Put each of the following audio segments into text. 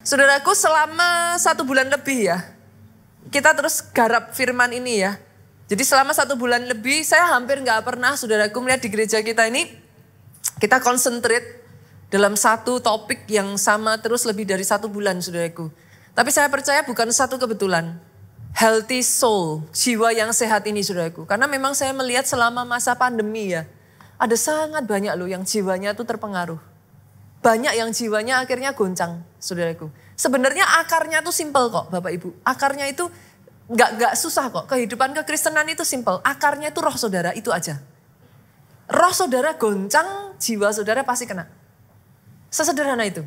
Saudaraku, selama 1 bulan lebih ya, kita terus garap firman ini ya. Jadi selama 1 bulan lebih, saya hampir gak pernah saudaraku melihat di gereja kita ini, kita konsentrate dalam satu topik yang sama terus lebih dari 1 bulan saudaraku. Tapi saya percaya bukan satu kebetulan. Healthy soul, jiwa yang sehat ini saudaraku. Karena memang saya melihat selama masa pandemi ya, ada sangat banyak loh yang jiwanya tuh terpengaruh. Banyak yang jiwanya akhirnya goncang, saudaraku. Sebenarnya akarnya tuh simple kok, Bapak Ibu. Akarnya itu nggak susah kok. Kehidupan kekristenan itu simple. Akarnya itu roh saudara, itu aja. Roh saudara goncang, jiwa saudara pasti kena. Sesederhana itu.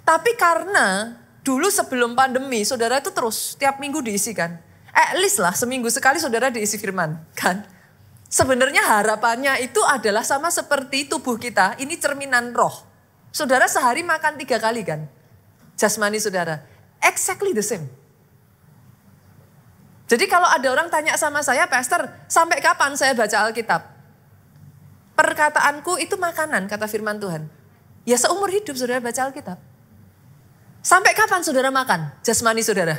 Tapi karena dulu sebelum pandemi, saudara itu terus tiap minggu diisi kan. At least lah seminggu sekali saudara diisi firman kan. Sebenarnya harapannya itu adalah sama seperti tubuh kita, ini cerminan roh. Saudara sehari makan 3 kali kan? Jasmani saudara. Exactly the same. Jadi kalau ada orang tanya sama saya, Pastor, sampai kapan saya baca Alkitab? Perkataanku itu makanan, kata firman Tuhan. Ya seumur hidup saudara baca Alkitab. Sampai kapan saudara makan? Jasmani saudara.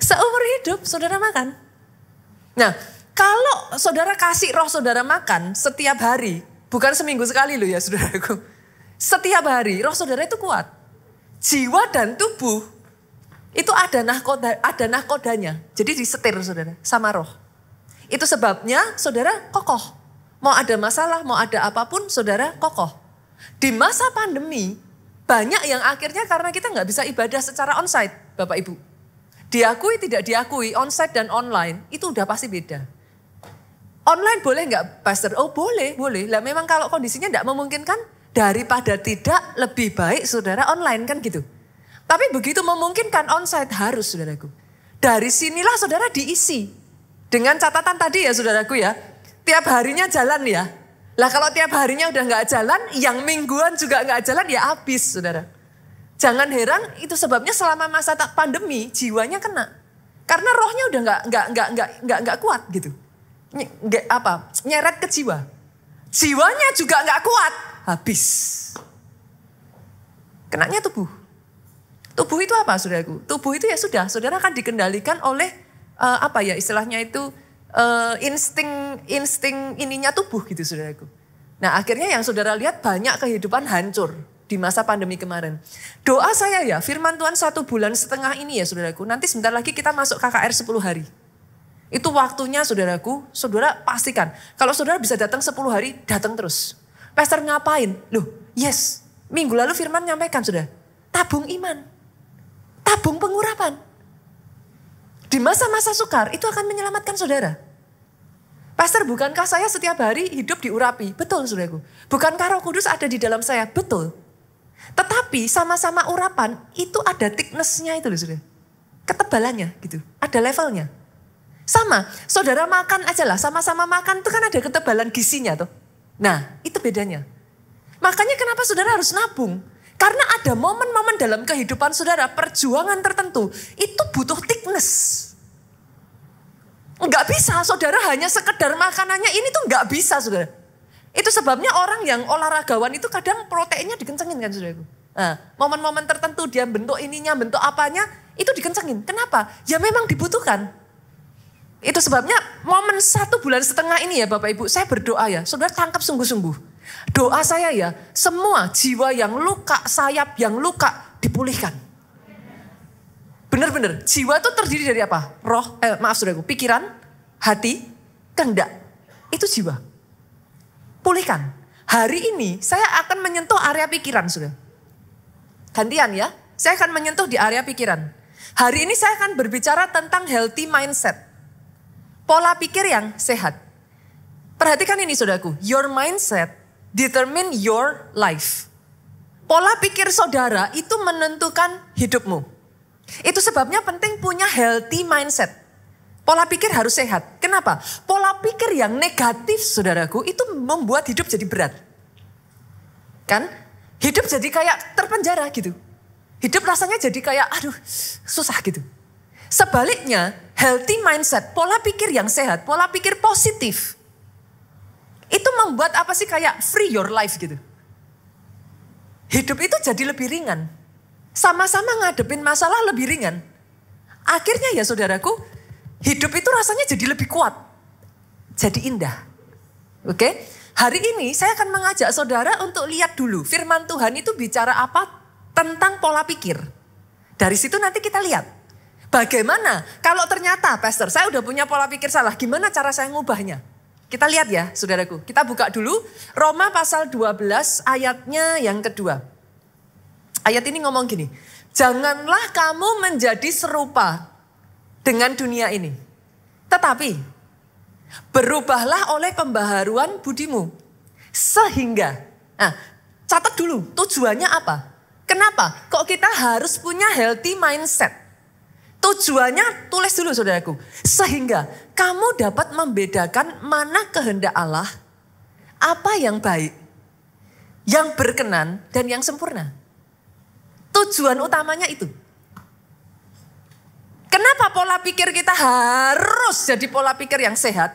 Seumur hidup saudara makan. Nah, kalau saudara kasih roh saudara makan setiap hari, bukan seminggu sekali loh ya saudaraku. Setiap hari roh saudara itu kuat. Jiwa dan tubuh itu ada nahkodanya. Jadi disetir saudara sama roh. Itu sebabnya saudara kokoh. Mau ada masalah, mau ada apapun saudara kokoh. Di masa pandemi banyak yang akhirnya karena kita nggak bisa ibadah secara onsite Bapak Ibu. Diakui tidak diakui onsite dan online itu udah pasti beda. Online boleh nggak Pastor? Oh boleh. Lah memang kalau kondisinya nggak memungkinkan, daripada tidak lebih baik saudara online kan gitu. Tapi begitu memungkinkan onsite harus saudaraku. Dari sinilah saudara diisi. Dengan catatan tadi ya saudaraku ya. Tiap harinya jalan ya. Lah kalau tiap harinya udah gak jalan, yang mingguan juga gak jalan ya habis saudara. Jangan heran itu sebabnya selama masa pandemi jiwanya kena. Karena rohnya udah gak kuat gitu. Nyeret ke jiwa. Jiwanya juga gak kuat. Habis. Kenanya tubuh. Tubuh itu apa saudaraku? Tubuh itu ya sudah, saudara akan dikendalikan oleh istilahnya itu insting ininya tubuh gitu saudaraku. Nah akhirnya yang saudara lihat banyak kehidupan hancur di masa pandemi kemarin. Doa saya ya firman Tuhan 1,5 bulan ini ya saudaraku. Nanti sebentar lagi kita masuk KKR 10 hari. Itu waktunya saudaraku, saudara pastikan. Kalau saudara bisa datang 10 hari, datang terus. Pastor ngapain? Loh, yes. Minggu lalu firman nyampaikan sudah. Tabung iman. Tabung pengurapan. Di masa-masa sukar itu akan menyelamatkan saudara. Pastor, bukankah saya setiap hari hidup diurapi? Betul saudaraku. Bukankah Roh Kudus ada di dalam saya? Betul. Tetapi sama-sama urapan itu ada thickness-nya itu loh saudara. Ketebalannya gitu. Ada levelnya. Sama, saudara makan aja lah. Sama-sama makan itu kan ada ketebalan gizinya tuh. Nah, itu bedanya. Makanya kenapa saudara harus nabung? Karena ada momen-momen dalam kehidupan saudara, perjuangan tertentu, itu butuh thickness. Enggak bisa saudara hanya sekedar makanannya, ini tuh enggak bisa saudara. Itu sebabnya orang yang olahragawan itu kadang proteinnya dikencengin kan saudara. Nah, momen-momen tertentu dia bentuk ininya, bentuk apanya, itu dikencengin. Kenapa? Ya memang dibutuhkan. Itu sebabnya momen 1,5 bulan ini ya Bapak Ibu, saya berdoa ya, saudara tangkap sungguh-sungguh. Doa saya ya, semua jiwa yang luka, sayap yang luka dipulihkan. Benar-benar, jiwa itu terdiri dari apa? Saudaraku, pikiran, hati, kehendak. Itu jiwa. Pulihkan. Hari ini saya akan menyentuh area pikiran saudara. Gantian ya, saya akan menyentuh di area pikiran. Hari ini saya akan berbicara tentang healthy mindset. Pola pikir yang sehat. Perhatikan ini saudaraku. Your mindset determine your life. Pola pikir saudara itu menentukan hidupmu. Itu sebabnya penting punya healthy mindset. Pola pikir harus sehat. Kenapa? Pola pikir yang negatif saudaraku itu membuat hidup jadi berat. Kan? Hidup jadi kayak terpenjara gitu. Hidup rasanya jadi kayak susah gitu. Sebaliknya, healthy mindset, pola pikir yang sehat, pola pikir positif. Itu membuat apa sih kayak free your life gitu. Hidup itu jadi lebih ringan. Sama-sama ngadepin masalah lebih ringan. Akhirnya ya saudaraku, hidup itu rasanya jadi lebih kuat. Jadi indah. Oke? Hari ini saya akan mengajak saudara untuk lihat dulu firman Tuhan itu bicara apa tentang pola pikir. Dari situ nanti kita lihat. Bagaimana kalau ternyata pastor saya udah punya pola pikir salah, gimana cara saya ngubahnya? Kita lihat ya saudaraku. Kita buka dulu Roma pasal 12 ayatnya yang kedua. Ayat ini ngomong gini. Janganlah kamu menjadi serupa dengan dunia ini. Tetapi berubahlah oleh pembaharuan budimu. Sehingga, catat dulu tujuannya apa? Kenapa? Kok kita harus punya healthy mindset? Tujuannya tulis dulu saudaraku. Sehingga kamu dapat membedakan mana kehendak Allah, apa yang baik, yang berkenan, dan yang sempurna. Tujuan utamanya itu. Kenapa pola pikir kita harus jadi pola pikir yang sehat?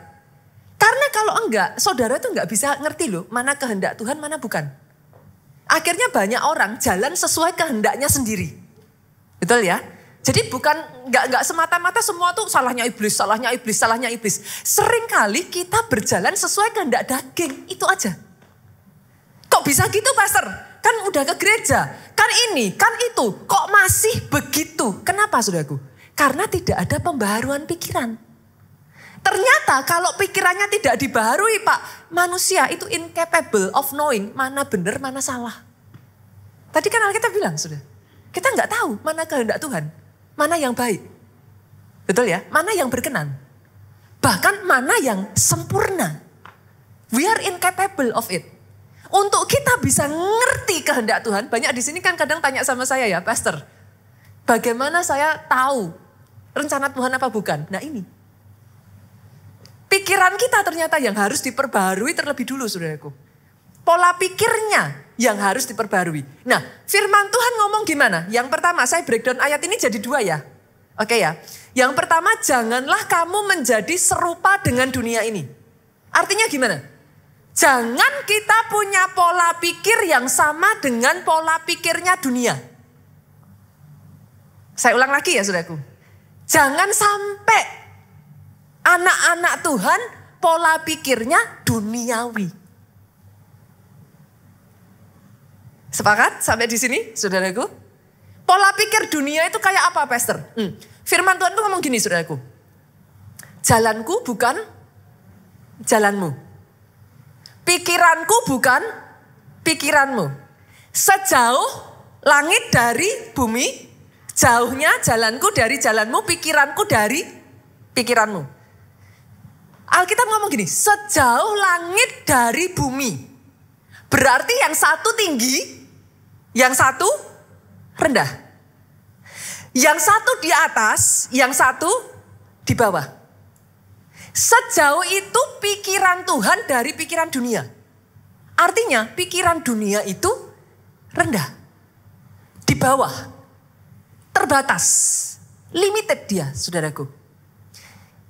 Karena kalau enggak, saudara itu enggak bisa ngerti loh mana kehendak Tuhan, mana bukan. Akhirnya banyak orang jalan sesuai kehendaknya sendiri. Betul ya? Jadi bukan enggak semata-mata semua tuh salahnya iblis, salahnya iblis, salahnya iblis. Seringkali kita berjalan sesuai kehendak daging, itu aja. Kok bisa gitu pastor? Kan udah ke gereja, kan ini, kan itu. Kok masih begitu? Kenapa saudaraku? Karena tidak ada pembaharuan pikiran. Ternyata kalau pikirannya tidak dibaharui Pak, manusia itu incapable of knowing mana benar, mana salah. Tadi kan Alkitab bilang sudah, kita nggak tahu mana kehendak Tuhan, mana yang baik. Betul ya? Mana yang berkenan. Bahkan mana yang sempurna. We are incapable of it. Untuk kita bisa ngerti kehendak Tuhan, banyak di sini kan kadang tanya sama saya ya, pastor, bagaimana saya tahu rencana Tuhan apa bukan? Nah ini, pikiran kita ternyata yang harus diperbaharui terlebih dulu saudaraku. Pola pikirnya yang harus diperbaharui. Nah firman Tuhan ngomong gimana? Yang pertama saya breakdown ayat ini jadi 2 ya. Oke ya. Yang pertama janganlah kamu menjadi serupa dengan dunia ini. Artinya gimana? Jangan kita punya pola pikir yang sama dengan pola pikirnya dunia. Saya ulang lagi ya saudaraku. Jangan sampai anak-anak Tuhan pola pikirnya duniawi. Sepakat sampai di sini saudaraku? Pola pikir dunia itu kayak apa pastor? Firman Tuhan tuh ngomong gini saudaraku. Jalanku bukan jalanmu. Pikiranku bukan pikiranmu. Sejauh langit dari bumi, jauhnya jalanku dari jalanmu, pikiranku dari pikiranmu. Alkitab ngomong gini, sejauh langit dari bumi. Berarti yang satu tinggi, yang satu rendah. Yang satu di atas, yang satu di bawah. Sejauh itu pikiran Tuhan dari pikiran dunia. Artinya pikiran dunia itu rendah. Di bawah. Terbatas. Limited dia saudaraku.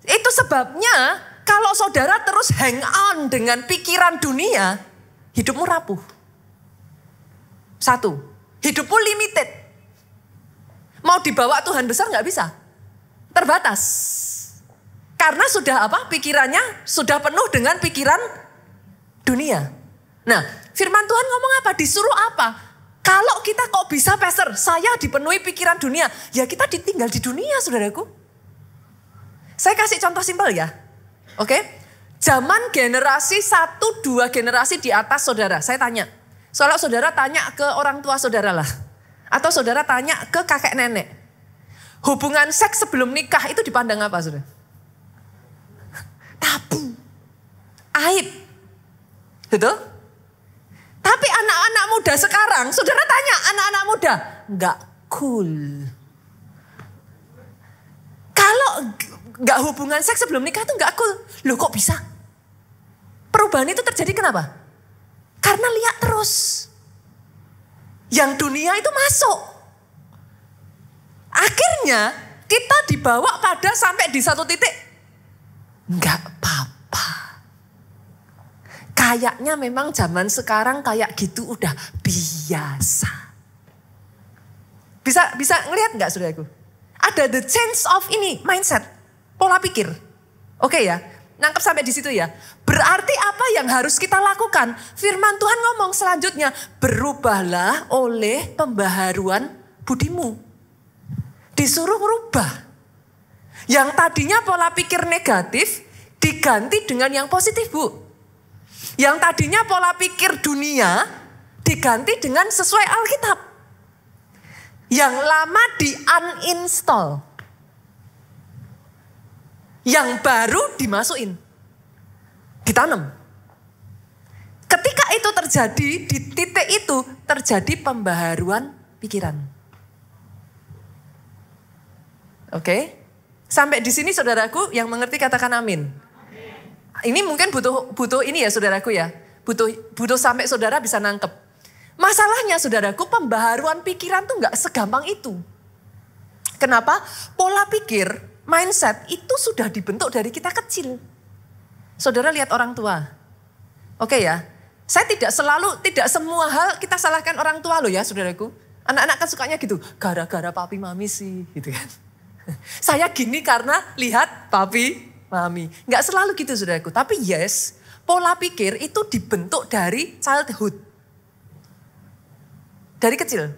Itu sebabnya kalau saudara terus hang on dengan pikiran dunia, hidupmu rapuh. 1, hidupmu limited. Mau dibawa Tuhan besar gak bisa. Terbatas. Karena sudah apa? Pikirannya sudah penuh dengan pikiran dunia. Nah, firman Tuhan ngomong apa? Disuruh apa? Kalau kita kok bisa pastor, saya dipenuhi pikiran dunia. Ya kita ditinggal di dunia saudaraku. Saya kasih contoh simpel ya. Oke? Zaman generasi 1-2 generasi di atas saudara. Saya tanya. Soalnya saudara tanya ke orang tua saudara lah. Atau saudara tanya ke kakek nenek. Hubungan seks sebelum nikah itu dipandang apa saudara? Tabu, aib, betul? Tapi anak-anak muda sekarang, saudara tanya anak-anak muda, nggak cool. Kalau nggak hubungan seks sebelum nikah itu nggak cool, loh kok bisa? Perubahan itu terjadi kenapa? Karena lihat terus, yang dunia itu masuk. Akhirnya kita dibawa pada sampai di satu titik. Enggak apa-apa. Kayaknya memang zaman sekarang kayak gitu udah biasa. Bisa ngelihat nggak saudaraku? Ada the change of ini, mindset, pola pikir. Oke ya, nangkep sampai di situ ya. Berarti apa yang harus kita lakukan? Firman Tuhan ngomong selanjutnya, berubahlah oleh pembaharuan budimu. Disuruh merubah. Yang tadinya pola pikir negatif diganti dengan yang positif, Bu. Yang tadinya pola pikir dunia diganti dengan sesuai Alkitab. Yang lama di-uninstall. Yang baru dimasukin. Ditanam. Ketika itu terjadi, di titik itu terjadi pembaharuan pikiran. Oke? Sampai di sini saudaraku yang mengerti katakan amin. Ini mungkin butuh ini ya saudaraku ya. Butuh sampai saudara bisa nangkep. Masalahnya saudaraku, pembaharuan pikiran tuh gak segampang itu. Kenapa? Pola pikir, mindset itu sudah dibentuk dari kita kecil. Saudara lihat orang tua. Oke ya, saya tidak semua hal kita salahkan orang tua loh ya saudaraku. Anak-anak kan sukanya gitu, gara-gara papi mami sih gitu kan. Saya gini karena lihat papi mami. Gak selalu gitu saudaraku, tapi yes, pola pikir itu dibentuk dari childhood. Dari kecil.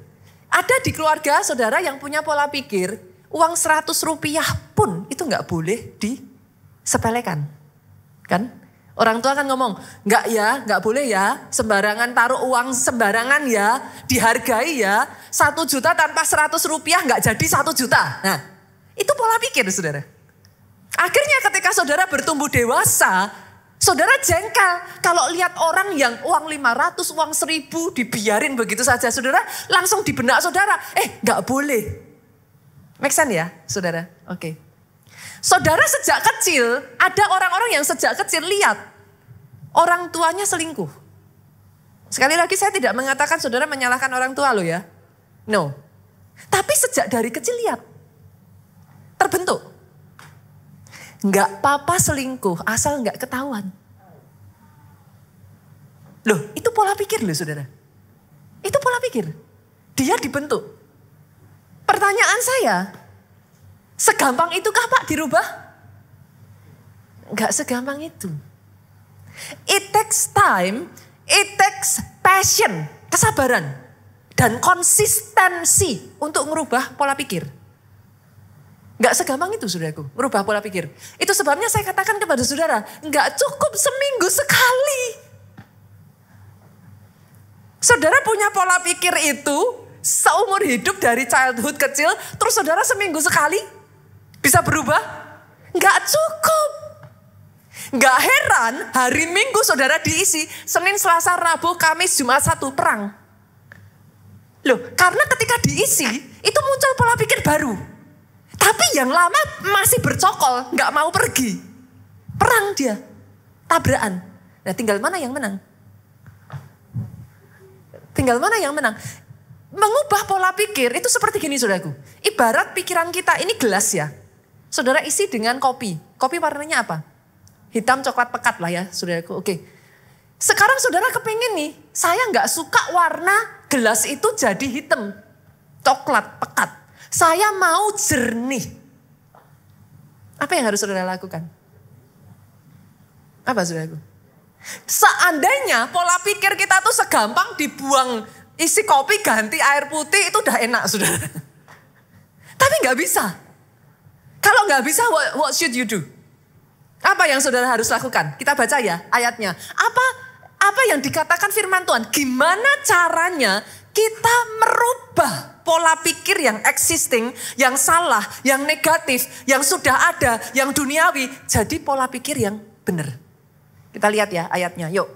Ada di keluarga saudara yang punya pola pikir, uang 100 rupiah pun itu gak boleh disepelekan. Kan? Orang tua kan ngomong, gak boleh ya, sembarangan taruh uang sembarangan ya, dihargai ya, 1 juta tanpa 100 rupiah gak jadi 1 juta. Nah, itu pola pikir saudara. Akhirnya ketika saudara bertumbuh dewasa, saudara jengkel kalau lihat orang yang uang 500, uang 1000 dibiarin begitu saja. Saudara langsung di benak saudara, gak boleh. Make sense ya saudara? Oke. Saudara sejak kecil, ada orang-orang yang sejak kecil lihat orang tuanya selingkuh. Sekali lagi saya tidak mengatakan saudara menyalahkan orang tua lo ya. No. Tapi sejak dari kecil lihat. Terbentuk. Nggak apa-apa selingkuh, asal nggak ketahuan. Loh, itu pola pikir loh saudara. Itu pola pikir. Dia dibentuk. Pertanyaan saya, segampang itukah Pak dirubah? Nggak segampang itu. It takes time, it takes passion, kesabaran, dan konsistensi untuk merubah pola pikir. Gak segampang itu saudaraku, merubah pola pikir. Itu sebabnya saya katakan kepada saudara, gak cukup seminggu sekali. Saudara punya pola pikir itu seumur hidup dari childhood kecil, terus saudara seminggu sekali bisa berubah? Gak cukup. Gak heran hari Minggu saudara diisi Senin, Selasa, Rabu, Kamis, Jumat, Sabtu, perang. Loh, karena ketika diisi itu muncul pola pikir baru. Tapi yang lama masih bercokol, gak mau pergi. Perang dia, tabrakan. Nah tinggal mana yang menang? Tinggal mana yang menang? Mengubah pola pikir itu seperti gini saudaraku. Ibarat pikiran kita ini gelas ya. Saudara isi dengan kopi. Kopi warnanya apa? Hitam coklat pekat lah ya saudaraku. Oke. Sekarang saudara kepengen nih, saya gak suka warna gelas itu jadi hitam. Coklat pekat. Saya mau jernih. Apa yang harus saudara lakukan? Apa saudaraku? Seandainya pola pikir kita tuh segampang dibuang isi kopi ganti air putih itu udah enak saudara. Tapi gak bisa. Kalau gak bisa what should you do? Apa yang saudara harus lakukan? Kita baca ya ayatnya. Apa yang dikatakan firman Tuhan? Gimana caranya kita merubah pola pikir yang existing, yang salah, yang negatif, yang sudah ada, yang duniawi, jadi pola pikir yang benar. Kita lihat ya ayatnya, yuk.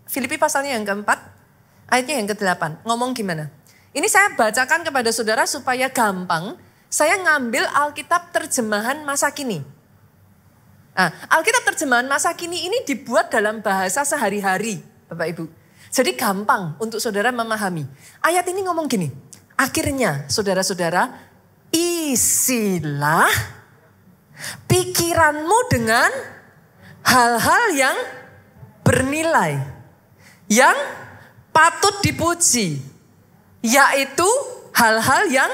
Filipi pasalnya yang keempat, ayatnya yang ke-8. Ngomong gimana? Ini saya bacakan kepada saudara supaya gampang. Saya ngambil Alkitab terjemahan masa kini. Nah, Alkitab terjemahan masa kini ini dibuat dalam bahasa sehari-hari, Bapak Ibu. Jadi gampang untuk saudara memahami. Ayat ini ngomong gini. Akhirnya saudara-saudara, isilah pikiranmu dengan hal-hal yang bernilai, yang patut dipuji, yaitu hal-hal yang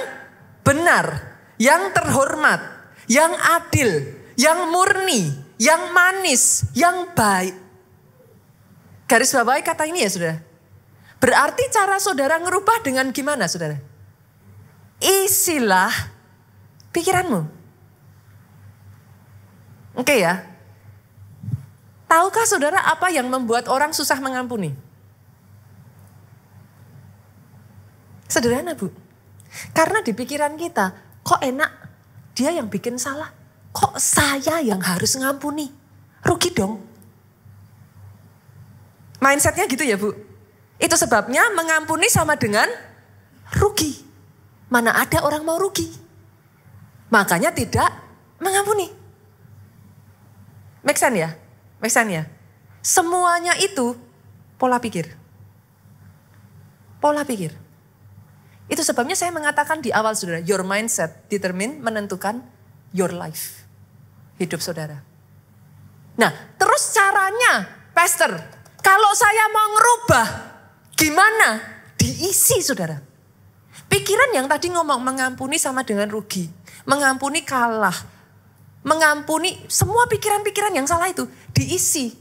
benar, yang terhormat, yang adil, yang murni, yang manis, yang baik. Garis bawahi kata ini ya saudara. Berarti cara saudara ngerubah dengan gimana saudara? Isilah pikiranmu. Oke ya. Tahukah saudara apa yang membuat orang susah mengampuni? Sederhana Bu. Karena di pikiran kita, kok enak dia yang bikin salah. Kok saya yang harus ngampuni? Rugi dong. Mindsetnya gitu ya Bu. Itu sebabnya mengampuni sama dengan rugi. Mana ada orang mau rugi. Makanya tidak mengampuni. Make sense ya? Make sense ya? Semuanya itu pola pikir. Pola pikir. Itu sebabnya saya mengatakan di awal saudara, your mindset menentukan your life. Hidup saudara. Nah, terus caranya, Pastor, kalau saya mau ngerubah, gimana? Diisi saudara. Pikiran yang tadi ngomong mengampuni sama dengan rugi. Mengampuni kalah. Mengampuni semua pikiran-pikiran yang salah itu diisi.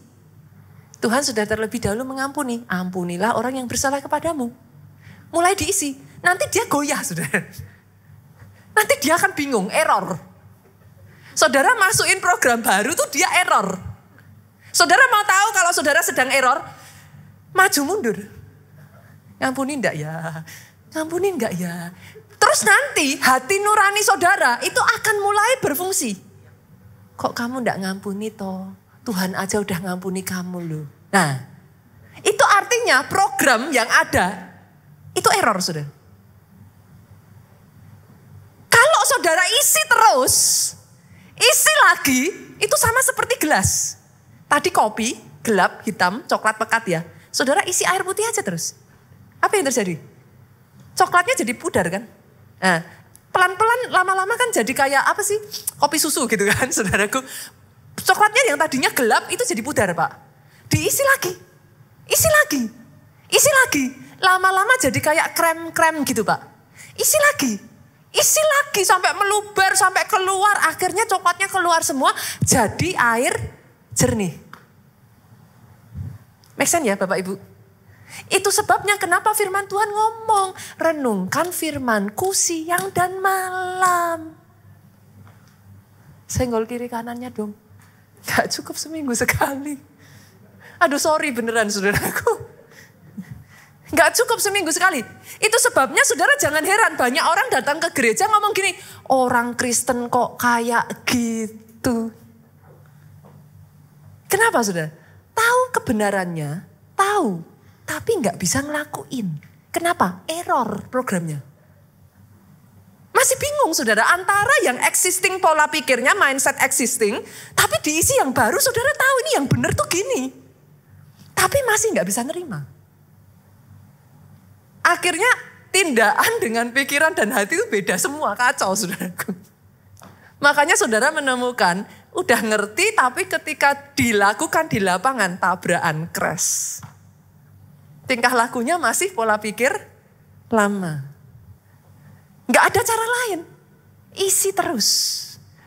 Tuhan sudah terlebih dahulu mengampuni. Ampunilah orang yang bersalah kepadamu. Mulai diisi. Nanti dia goyah saudara. Nanti dia akan bingung, error. Saudara masukin program baru tuh dia error. Saudara mau tahu kalau saudara sedang error? Maju mundur. Ngampuni enggak ya? Ngampuni enggak ya? Terus nanti hati nurani saudara itu akan mulai berfungsi. Kok kamu enggak ngampuni toh? Tuhan aja udah ngampuni kamu loh. Nah, itu artinya program yang ada itu error saudara. Kalau saudara isi terus, isi lagi, itu sama seperti gelas. Tadi kopi, gelap, hitam, coklat pekat ya. Saudara isi air putih aja terus. Apa yang terjadi? Coklatnya jadi pudar kan? Nah, pelan-pelan lama-lama kan jadi kayak apa sih? Kopi susu gitu kan saudaraku. Coklatnya yang tadinya gelap itu jadi pudar Pak. Diisi lagi. Isi lagi. Isi lagi. Lama-lama jadi kayak krem-krem gitu Pak. Isi lagi. Isi lagi sampai meluber, sampai keluar. Akhirnya coklatnya keluar semua. Jadi air jernih. Make sense ya Bapak Ibu? Itu sebabnya kenapa firman Tuhan ngomong. Renungkan firmanku siang dan malam. Senggol kiri kanannya dong. Gak cukup seminggu sekali. Aduh sorry beneran saudaraku. Gak cukup seminggu sekali. Itu sebabnya saudara jangan heran. Banyak orang datang ke gereja ngomong gini. Orang Kristen kok kayak gitu. Kenapa saudara? Tahu kebenarannya. Tahu. Tapi gak bisa ngelakuin. Kenapa? Error programnya. Masih bingung saudara. Antara yang existing pola pikirnya. Mindset existing. Tapi diisi yang baru saudara tahu ini yang benar tuh gini. Tapi masih gak bisa nerima. Akhirnya tindakan dengan pikiran dan hati itu beda semua. Kacau saudaraku. Makanya saudara menemukan. Udah ngerti tapi ketika dilakukan di lapangan tabrakan crash. Tingkah lakunya masih pola pikir lama. Gak ada cara lain. Isi terus.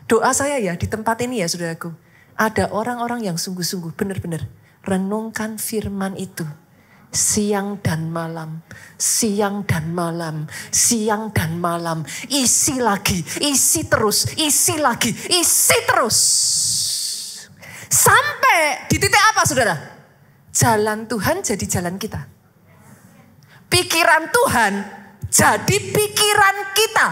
Doa saya ya di tempat ini ya saudaraku. Ada orang-orang yang sungguh-sungguh benar-benar renungkan firman itu. Siang dan malam, siang dan malam, siang dan malam. Isi lagi, isi terus, isi lagi, isi terus. Sampai di titik apa saudara? Jalan Tuhan jadi jalan kita. Pikiran Tuhan jadi pikiran kita.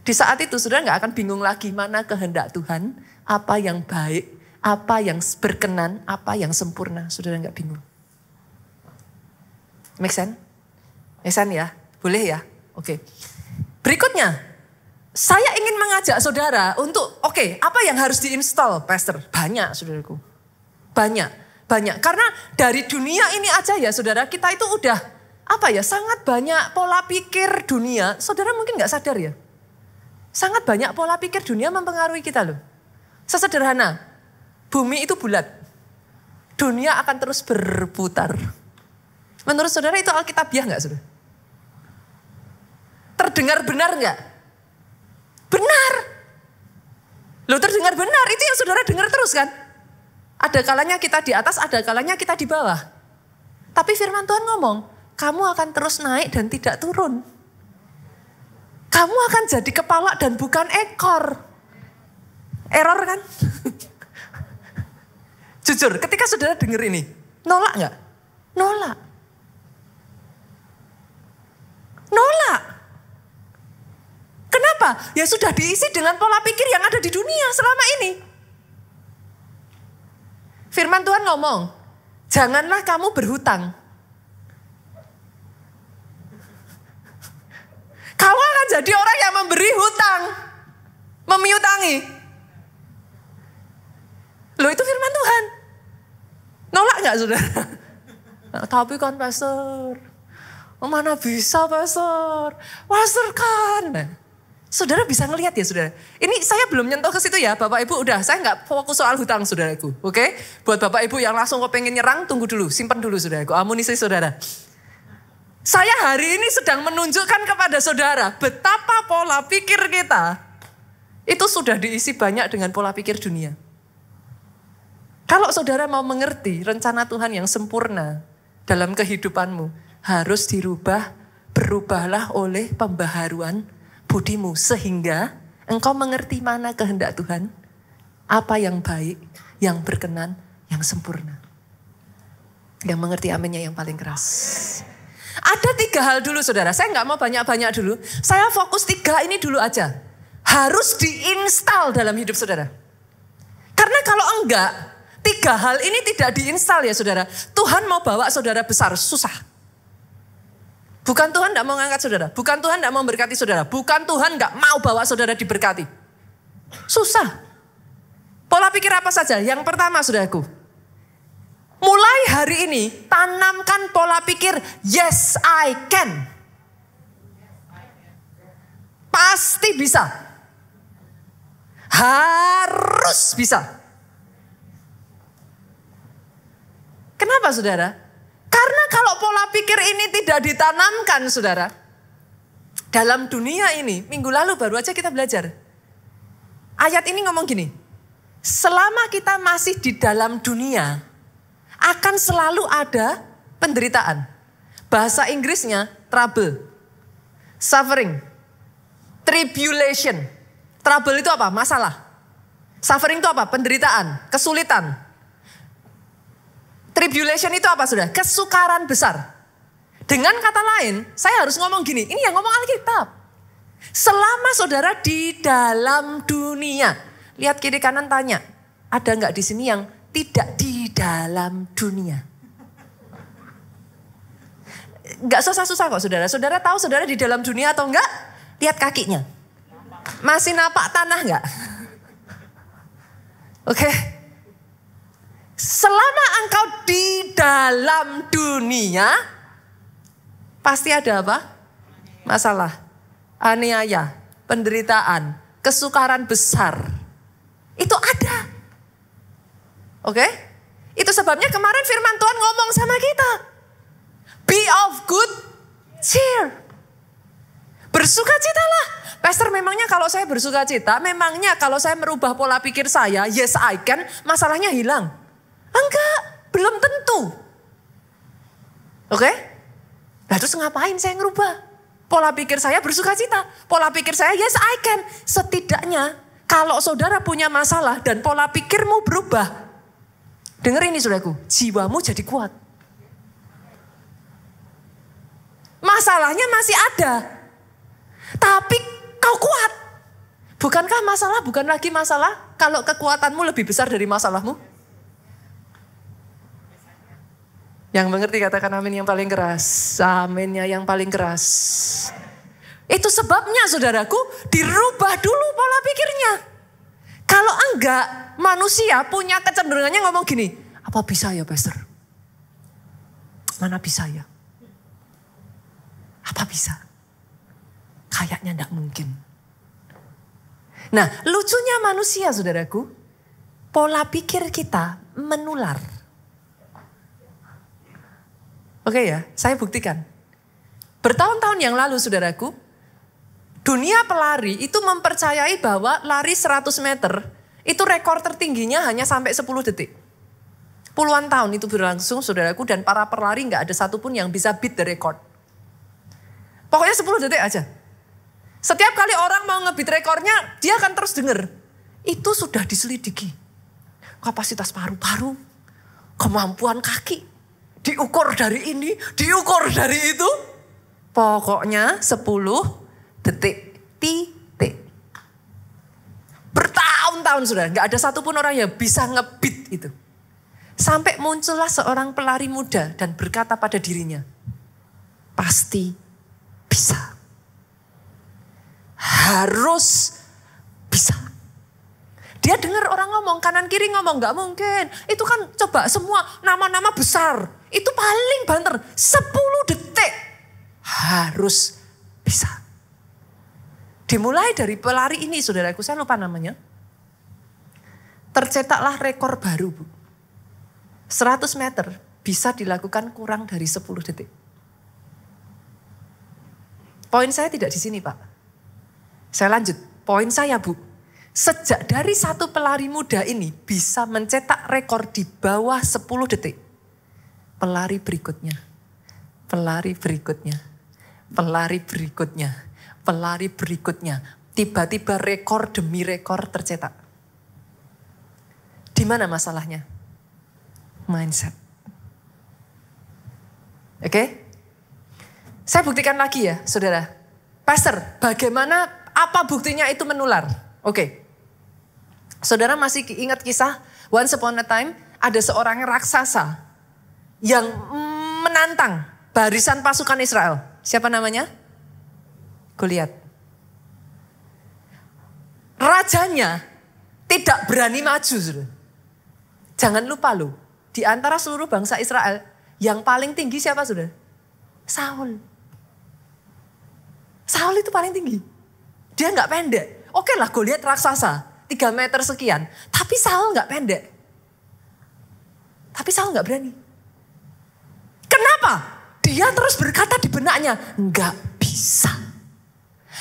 Di saat itu saudara gak akan bingung lagi mana kehendak Tuhan. Apa yang baik, apa yang berkenan, apa yang sempurna. Saudara gak bingung. Make sense? Make sense ya? Boleh ya? Oke. Berikutnya, saya ingin mengajak saudara untuk, apa yang harus diinstal, Pastor? Banyak, saudaraku. Banyak. Karena dari dunia ini aja ya, saudara, kita itu udah, sangat banyak pola pikir dunia. Saudara mungkin gak sadar ya. Sangat banyak pola pikir dunia mempengaruhi kita loh. Sesederhana, bumi itu bulat. Dunia akan terus berputar. Menurut saudara itu alkitabiah gak saudara? Terdengar benar gak? Benar. Loh, terdengar benar, itu yang saudara dengar terus kan? Ada kalanya kita di atas, ada kalanya kita di bawah. Tapi firman Tuhan ngomong, kamu akan terus naik dan tidak turun. Kamu akan jadi kepala dan bukan ekor. Error kan? Jujur, ketika saudara dengar ini, nolak nggak? Nolak. Nolak. Kenapa? Ya sudah diisi dengan pola pikir yang ada di dunia selama ini. Firman Tuhan ngomong, janganlah kamu berhutang. Kamu akan jadi orang yang memberi hutang. Memiutangi. Loh, itu firman Tuhan. Nolak gak saudara? Tapi kan pastor, mana bisa pastor? Pastor kan. Nah, saudara bisa ngelihat ya saudara. Ini saya belum nyentuh ke situ ya Bapak Ibu. Udah, saya gak fokus soal hutang saudaraku. Oke? Buat Bapak Ibu yang langsung kepengen nyerang, tunggu dulu. Simpan dulu saudaraku, amunisi saudara. Saya hari ini sedang menunjukkan kepada saudara betapa pola pikir kita itu sudah diisi banyak dengan pola pikir dunia. Kalau saudara mau mengerti rencana Tuhan yang sempurna dalam kehidupanmu, harus dirubah, berubahlah oleh pembaharuan budimu. Sehingga engkau mengerti mana kehendak Tuhan, apa yang baik, yang berkenan, yang sempurna. Yang mengerti aminnya yang paling keras. Ada 3 hal dulu saudara, saya nggak mau banyak-banyak dulu. Saya fokus 3 ini dulu aja. Harus diinstal dalam hidup saudara. Karena kalau enggak, 3 hal ini tidak diinstal ya saudara. Tuhan mau bawa saudara besar, susah. Bukan Tuhan tidak mau ngangkat saudara. Bukan Tuhan tidak mau memberkati saudara. Bukan Tuhan nggak mau bawa saudara diberkati. Susah. Pola pikir apa saja? Yang pertama saudaraku. Mulai hari ini tanamkan pola pikir yes I can. Pasti bisa. Harus bisa. Kenapa saudara? Karena kalau pola pikir ini tidak ditanamkan saudara. Dalam dunia ini, minggu lalu baru aja kita belajar. Ayat ini ngomong gini. Selama kita masih di dalam dunia, akan selalu ada penderitaan. Bahasa Inggrisnya trouble, suffering, tribulation. Trouble itu apa? Masalah. Suffering itu apa? Penderitaan, kesulitan. Tribulation itu apa sudah? Kesukaran besar. Dengan kata lain, saya harus ngomong gini, ini yang ngomong Alkitab. Selama saudara di dalam dunia, lihat kiri kanan tanya, ada nggak di sini yang tidak di dalam dunia? Nggak susah-susah kok saudara. Saudara tahu saudara di dalam dunia atau enggak? Lihat kakinya. Masih napak tanah enggak? Oke. Selama engkau di dalam dunia, pasti ada apa? Masalah, aniaya, penderitaan, kesukaran besar. Itu ada. Oke? Itu sebabnya kemarin firman Tuhan ngomong sama kita. Be of good cheer. Bersukacitalah. Pastor, memangnya kalau saya bersukacita, memangnya kalau saya merubah pola pikir saya, yes I can, masalahnya hilang. Enggak, belum tentu. Oke? Nah terus ngapain saya ngerubah? Pola pikir saya bersukacita. Pola pikir saya yes I can. Setidaknya kalau saudara punya masalah dan pola pikirmu berubah. Dengar ini saudaraku, jiwamu jadi kuat. Masalahnya masih ada. Tapi kau kuat. Bukankah masalah bukan lagi masalah kalau kekuatanmu lebih besar dari masalahmu? Yang mengerti katakan amin yang paling keras. Aminnya yang paling keras. Itu sebabnya saudaraku dirubah dulu pola pikirnya. Kalau enggak manusia punya kecenderungannya ngomong gini. Apa bisa ya pastor? Mana bisa ya? Apa bisa? Kayaknya enggak mungkin. Nah lucunya manusia saudaraku. Pola pikir kita menular. Oke ya, saya buktikan. Bertahun-tahun yang lalu saudaraku, Dunia pelari itu mempercayai bahwa lari 100 meter itu rekor tertingginya hanya sampai 10 detik. Puluhan tahun itu berlangsung saudaraku dan para pelari gak ada satupun yang bisa beat the record. Pokoknya 10 detik aja. Setiap kali orang mau nge-beat rekornya dia akan terus dengar. Itu sudah diselidiki. Kapasitas paru-paru, kemampuan kaki, diukur dari ini, diukur dari itu. Pokoknya 10 detik, titik. Bertahun-tahun sudah, gak ada satupun orang yang bisa nge-beat itu. Sampai muncullah seorang pelari muda dan berkata pada dirinya, pasti bisa. Harus bisa. Dia dengar orang ngomong, kanan kiri ngomong, gak mungkin. Itu kan coba semua nama-nama besar. Itu paling banter, 10 detik. Harus bisa. Dimulai dari pelari ini, saudaraku, saya lupa namanya. Tercetaklah rekor baru, Bu. 100 meter bisa dilakukan kurang dari 10 detik. Poin saya tidak di sini, Pak. Saya lanjut. Poin saya, Bu. Sejak dari satu pelari muda ini bisa mencetak rekor di bawah 10 detik. Pelari berikutnya, pelari berikutnya, pelari berikutnya, pelari berikutnya. Tiba-tiba rekor demi rekor tercetak. Di mana masalahnya? Mindset. Oke? Saya buktikan lagi ya, saudara. Pastor, bagaimana, apa buktinya itu menular? Oke. Saudara masih ingat kisah once upon a time ada seorang raksasa yang menantang barisan pasukan Israel. Siapa namanya? Goliat. Rajanya tidak berani maju. Saudara. Jangan lupa loh, di antara seluruh bangsa Israel yang paling tinggi siapa saudara? Saul. Saul itu paling tinggi. Dia gak pendek. Oke lah Goliat raksasa. 3 meter sekian. Tapi Saul gak pendek. Tapi Saul gak berani. Kenapa? Dia terus berkata di benaknya, gak bisa.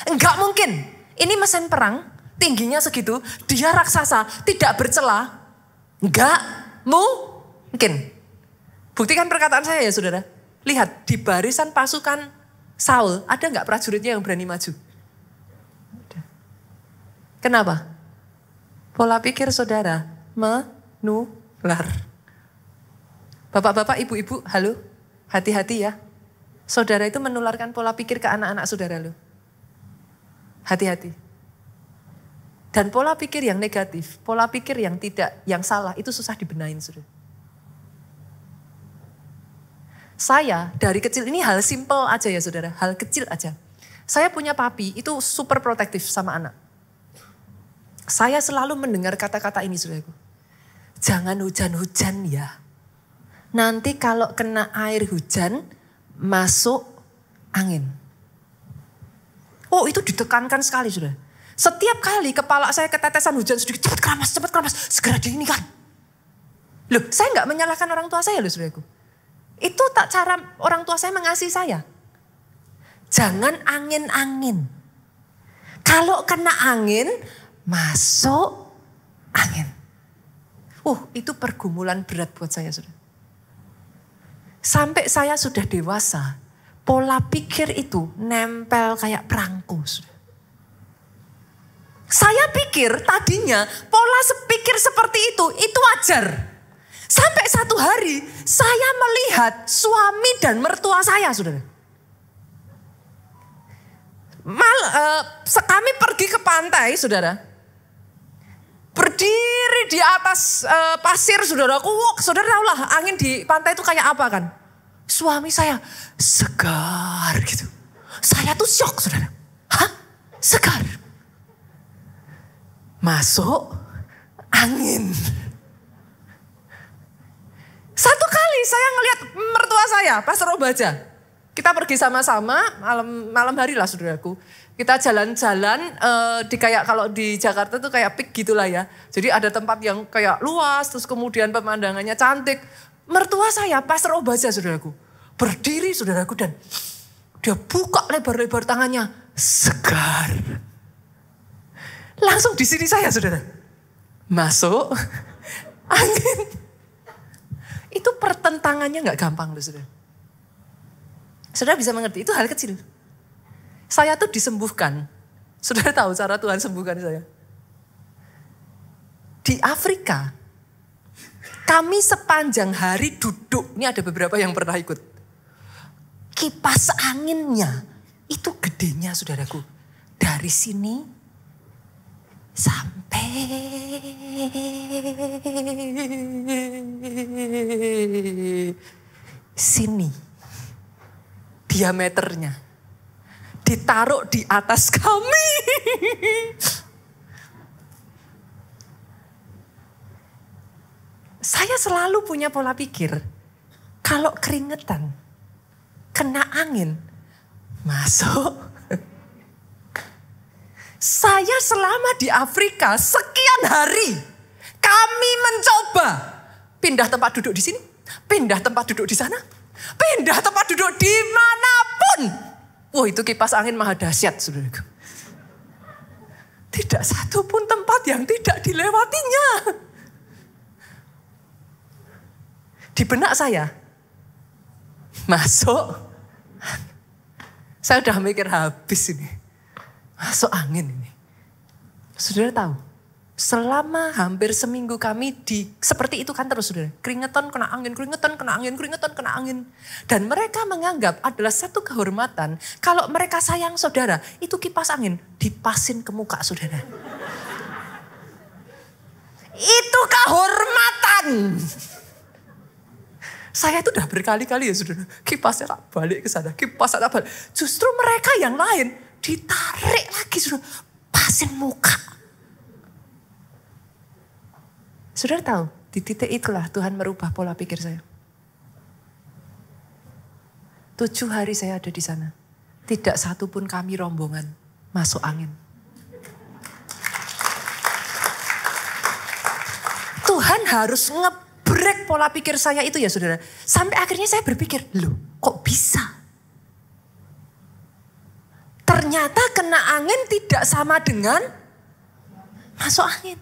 Gak mungkin. Ini mesin perang, tingginya segitu. Dia raksasa, tidak bercela. Gak mungkin. Buktikan perkataan saya ya saudara. Lihat di barisan pasukan Saul, ada gak prajuritnya yang berani maju? Kenapa? Pola pikir saudara menular. Bapak-bapak, ibu-ibu, halo, hati-hati ya. Saudara itu menularkan pola pikir ke anak-anak saudara lo. Hati-hati. Dan pola pikir yang negatif, pola pikir yang tidak, yang salah, itu susah dibenahin saudara. Saya dari kecil, ini hal simple aja ya saudara, hal kecil aja. Saya punya papi, itu super protektif sama anak. Saya selalu mendengar kata-kata ini saudaraku. Jangan hujan-hujan ya. Nanti kalau kena air hujan, masuk angin. Oh itu ditekankan sekali saudara. Setiap kali kepala saya ketetesan hujan sedikit, cepat keramas, segera diinikan. Loh saya gak menyalahkan orang tua saya loh saudaraku. Itu tak cara orang tua saya mengasihi saya. Jangan angin-angin. Kalau kena angin, masuk angin. Itu pergumulan berat buat saya saudara. Sampai saya sudah dewasa, pola pikir itu nempel kayak perangko. Saudara. Saya pikir tadinya pola pikir seperti itu wajar. Sampai satu hari saya melihat suami dan mertua saya saudara. Kami pergi ke pantai saudara. Berdiri di atas pasir saudaraku, saudara tahu lah angin di pantai itu kayak apa kan. Suami saya segar gitu. Saya tuh syok saudara. Hah? Segar? Masuk angin. Satu kali saya ngelihat mertua saya, Pastor Obaja. Kita pergi sama-sama malam hari lah saudaraku. Kita jalan-jalan di kayak kalau di Jakarta tuh kayak peak gitulah ya. Jadi ada tempat yang kayak luas, terus kemudian pemandangannya cantik. Mertua saya, Pastor Obaja saudaraku. Berdiri saudaraku dan dia buka lebar-lebar tangannya. segar. Langsung di sini saya, saudara. Masuk angin. Itu pertentangannya gak gampang loh, saudara. Saudara bisa mengerti, itu hal kecil. Saya tuh disembuhkan. Saudara tahu cara Tuhan sembuhkan saya. Di Afrika, kami sepanjang hari duduk. Ini ada beberapa yang pernah ikut. Kipas anginnya itu gedenya, saudaraku. Dari sini sampai sini. Diameternya. Ditaruh di atas kami. Saya selalu punya pola pikir. Kalau keringetan, kena angin, masuk. Saya selama di Afrika sekian hari, kami mencoba pindah tempat duduk di sini, pindah tempat duduk di sana, pindah tempat duduk dimanapun. Wah, itu kipas angin maha dahsyat, saudaraku. Tidak satu pun tempat yang tidak dilewatinya. Di benak saya, masuk. Saya udah mikir habis ini. Masuk angin ini. Saudara tahu, selama hampir seminggu kami seperti itu kan terus, saudara. Keringetan kena angin, keringetan kena angin, keringetan kena angin. Dan mereka menganggap adalah satu kehormatan. Kalau mereka sayang saudara, itu kipas angin dipasin ke muka saudara. Itu kehormatan. Saya itu udah berkali-kali ya, saudara. Kipasnya tak balik ke sana, kipasnya tak balik. Justru mereka yang lain ditarik lagi, saudara. Pasin muka. Saudara tahu, di titik itulah Tuhan merubah pola pikir saya. 7 hari saya ada di sana. Tidak satu pun kami rombongan masuk angin. Tuhan harus break pola pikir saya itu ya, saudara. Sampai akhirnya saya berpikir, loh kok bisa? Ternyata kena angin tidak sama dengan masuk angin.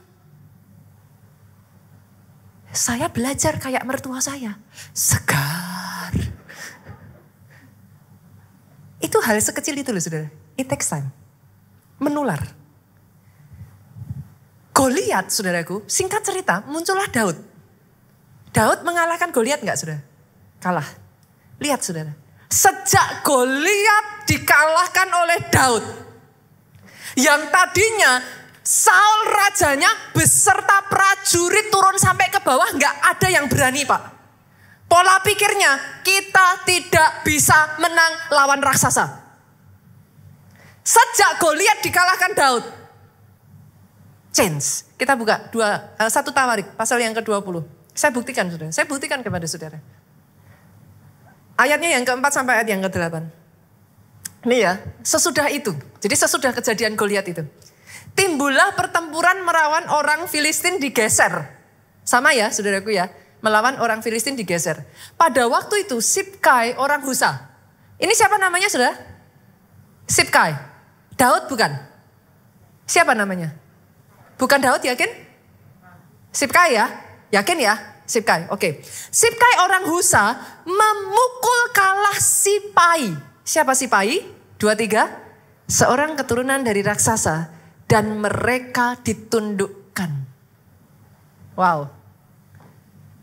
Saya belajar kayak mertua saya. Segar. Itu hal sekecil itu loh, saudara. It takes time. Menular. Goliat, saudaraku, singkat cerita muncullah Daud. Daud mengalahkan Goliat enggak, saudara? Kalah. Lihat, saudara. Sejak Goliat dikalahkan oleh Daud. Yang tadinya Saul rajanya beserta prajurit turun sampai ke bawah, enggak ada yang berani, Pak. Pola pikirnya, kita tidak bisa menang lawan raksasa. Sejak Goliat dikalahkan Daud. Change. Kita buka 1 Tawarik, pasal yang ke-20. Saya buktikan, saudara. Saya buktikan kepada saudara. Ayatnya yang ke-4 sampai ayat yang ke-8. Ini ya, sesudah itu. Jadi sesudah kejadian Goliat itu. Timbullah pertempuran melawan orang Filistin digeser. Sama ya, saudaraku ya. Melawan orang Filistin digeser. Pada waktu itu Sibkai orang Husa. Ini siapa namanya, saudara? Sibkai. Daud bukan? Siapa namanya? Bukan Daud, yakin? Sibkai ya? Yakin ya? Sibkai, oke. Sibkai orang Husa memukul kalah Sipai. Siapa Sipai? 2-3. Seorang keturunan dari raksasa dan mereka ditundukkan. Wow.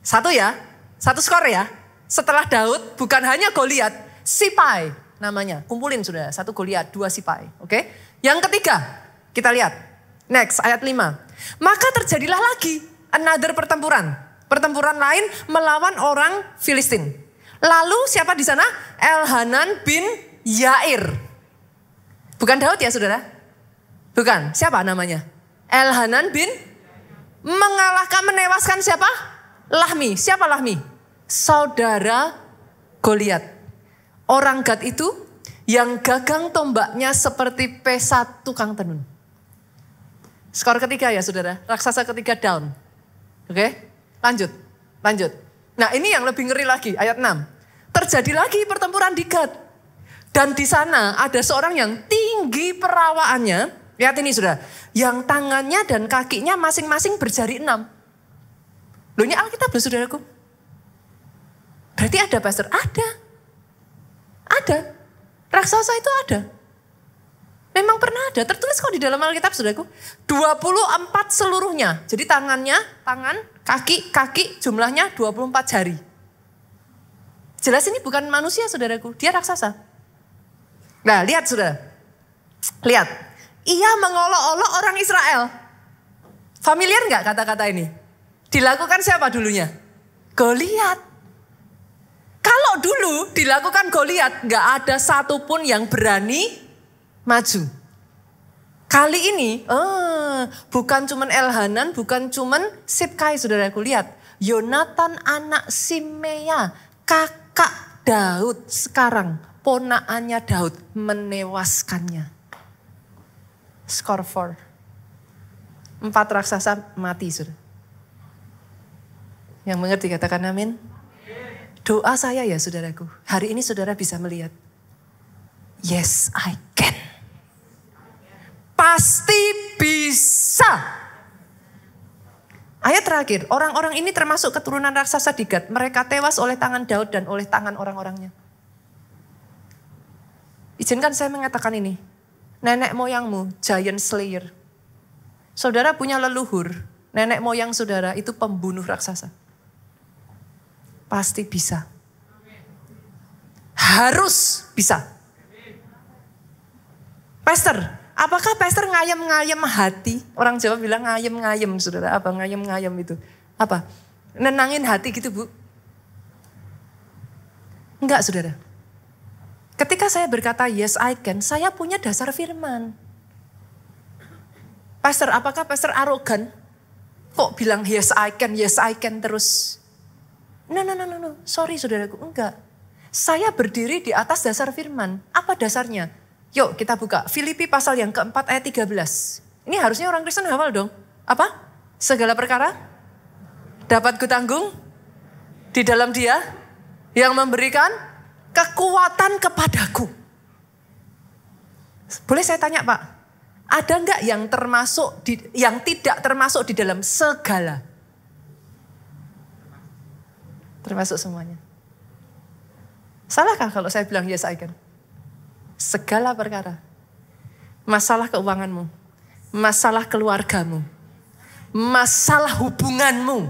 1 ya, 1 skor ya. Setelah Daud bukan hanya Goliat, Sipai namanya. Kumpulin sudah, 1 Goliat, 2 Sipai. Oke. Yang ketiga, kita lihat. Next, ayat 5. Maka terjadilah lagi another pertempuran. Pertempuran lain melawan orang Filistin. Lalu siapa di sana? Elhanan bin Yair. Bukan Daud ya, saudara? Bukan. Siapa namanya? Elhanan bin mengalahkan, menewaskan siapa? Lahmi. Siapa Lahmi? Saudara Goliat. Orang Gad itu yang gagang tombaknya seperti pesa tukang tenun. Skor ketiga ya, saudara. Raksasa ketiga down. Oke, lanjut. Nah, ini yang lebih ngeri lagi, ayat 6. Terjadi lagi pertempuran di Gad. Dan di sana ada seorang yang tinggi perawaannya. Lihat ini saudara. Yang tangannya dan kakinya masing-masing berjari 6. Loh ini Alkitab loh saudaraku. Berarti ada pastor? Ada. Ada. Raksasa itu ada. Memang pernah ada. Tertulis kok di dalam Alkitab saudaraku. 24 seluruhnya. Jadi tangan, kaki jumlahnya 24 jari. Jelas ini bukan manusia saudaraku. Dia raksasa. Nah lihat saudara. Lihat. Ia mengolok-olok orang Israel. Familiar nggak kata-kata ini? Dilakukan siapa dulunya? Goliat. Kalau dulu dilakukan Goliat, nggak ada satupun yang berani maju. Kali ini, bukan cuman Elhanan, bukan cuman Sibkai, saudaraku lihat. Yonatan anak Simea, kakak Daud sekarang, ponakannya Daud menewaskannya. Skor 4. 4 raksasa mati, saudara. Yang mengerti katakan amin. Doa saya ya saudaraku, hari ini saudara bisa melihat. Yes, I can. Pasti bisa. Ayat terakhir, orang-orang ini termasuk keturunan raksasa di Gad. Mereka tewas oleh tangan Daud dan oleh tangan orang-orangnya. Izinkan saya mengatakan ini. Nenek moyangmu, giant slayer. Saudara punya leluhur, nenek moyang saudara itu pembunuh raksasa. Pasti bisa. Harus bisa. Pastor, apakah pastor ngayem-ngayem hati? Orang Jawa bilang ngayem-ngayem, saudara. Apa ngayem-ngayem itu? Apa? Nenangin hati gitu, Bu? Enggak, saudara. Ketika saya berkata yes I can, saya punya dasar firman. Pastor, apakah pastor arogan? Kok bilang yes I can terus? No. Sorry saudaraku, enggak. Saya berdiri di atas dasar firman. Apa dasarnya? Yuk kita buka. Filipi pasal yang keempat ayat 13. Ini harusnya orang Kristen hafal dong. Apa? Segala perkara dapat kutanggung di dalam Dia yang memberikan kekuatan kepadaku. Boleh saya tanya Pak? Ada enggak yang tidak termasuk di dalam segala? Termasuk semuanya. Salahkah kalau saya bilang yes I can? Segala perkara. Masalah keuanganmu. Masalah keluargamu. Masalah hubunganmu.